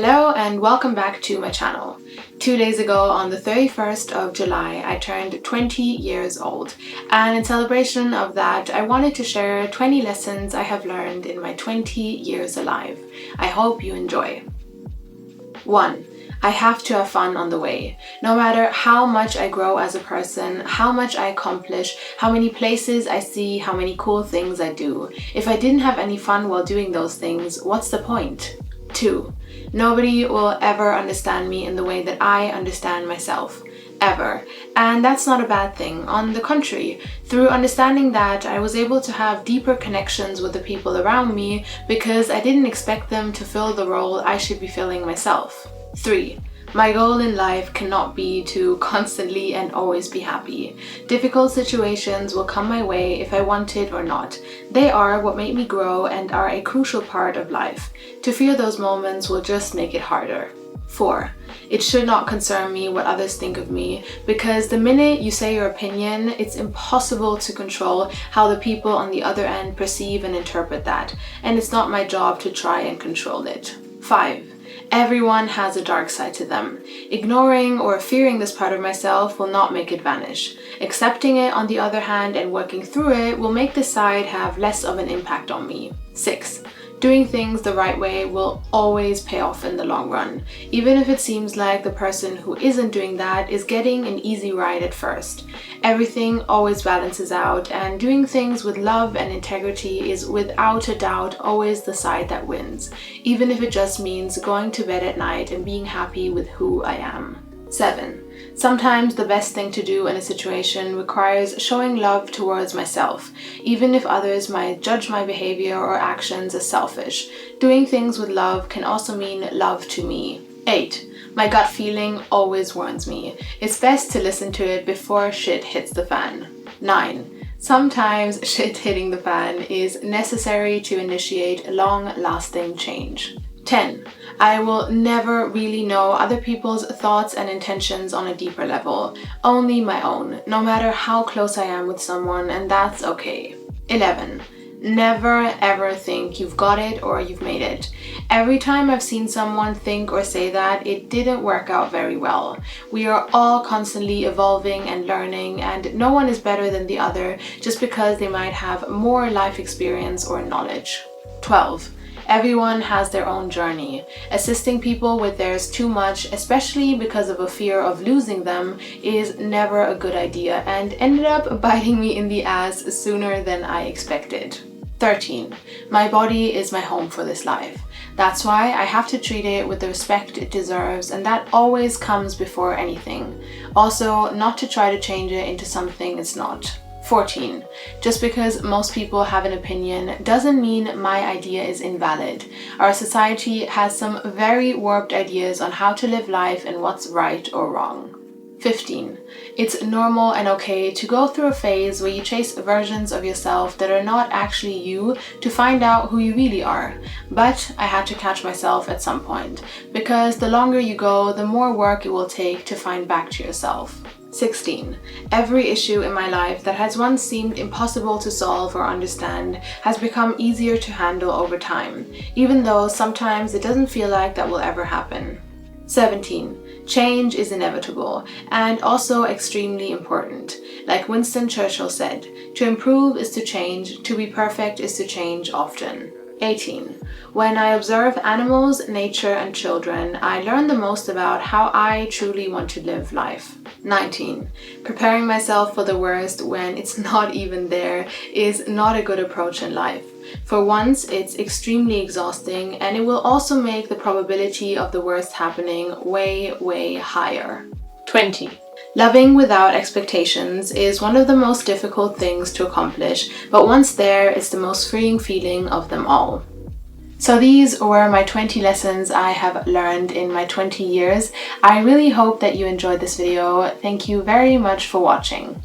Hello and welcome back to my channel. 2 days ago on the 31st of July, I turned 20 years old, and in celebration of that, I wanted to share 20 lessons I have learned in my 20 years alive. I hope you enjoy. 1. I have to have fun on the way. No matter how much I grow as a person, how much I accomplish, how many places I see, how many cool things I do. If I didn't have any fun while doing those things, what's the point? 2. Nobody will ever understand me in the way that I understand myself. Ever. And that's not a bad thing. On the contrary, through understanding that, I was able to have deeper connections with the people around me because I didn't expect them to fill the role I should be filling myself. 3. My goal in life cannot be to constantly and always be happy. Difficult situations will come my way if I want it or not. They are what made me grow and are a crucial part of life. To fear those moments will just make it harder. 4. It should not concern me what others think of me, because the minute you say your opinion, it's impossible to control how the people on the other end perceive and interpret that, and it's not my job to try and control it. 5. Everyone has a dark side to them. Ignoring or fearing this part of myself will not make it vanish. Accepting it, on the other hand, and working through it will make this side have less of an impact on me. 6. Doing things the right way will always pay off in the long run, even if it seems like the person who isn't doing that is getting an easy ride at first. Everything always balances out, and doing things with love and integrity is without a doubt always the side that wins, even if it just means going to bed at night and being happy with who I am. 7. Sometimes the best thing to do in a situation requires showing love towards myself, even if others might judge my behavior or actions as selfish. Doing things with love can also mean love to me. 8. My gut feeling always warns me. It's best to listen to it before shit hits the fan. 9. Sometimes shit hitting the fan is necessary to initiate long-lasting change. 10. I will never really know other people's thoughts and intentions on a deeper level, only my own, no matter how close I am with someone, and that's okay. 11. Never ever think you've got it or you've made it. Every time I've seen someone think or say that, it didn't work out very well. We are all constantly evolving and learning, and no one is better than the other just because they might have more life experience or knowledge. 12. Everyone has their own journey. Assisting people with theirs too much, especially because of a fear of losing them, is never a good idea and ended up biting me in the ass sooner than I expected. 13. My body is my home for this life. That's why I have to treat it with the respect it deserves, and that always comes before anything. Also, not to try to change it into something it's not. 14. Just because most people have an opinion doesn't mean my idea is invalid. Our society has some very warped ideas on how to live life and what's right or wrong. 15. It's normal and okay to go through a phase where you chase versions of yourself that are not actually you to find out who you really are. But I had to catch myself at some point, because the longer you go, the more work it will take to find back to yourself. 16. Every issue in my life that has once seemed impossible to solve or understand has become easier to handle over time, even though sometimes it doesn't feel like that will ever happen. 17. Change is inevitable and also extremely important. Like Winston Churchill said, to improve is to change, to be perfect is to change often. 18. When I observe animals, nature, and children, I learn the most about how I truly want to live life. 19. Preparing myself for the worst when it's not even there is not a good approach in life. For once, it's extremely exhausting, and it will also make the probability of the worst happening way, way higher. 20. Loving without expectations is one of the most difficult things to accomplish, but once there, it's the most freeing feeling of them all. So these were my 20 lessons I have learned in my 20 years. I really hope that you enjoyed this video. Thank you very much for watching.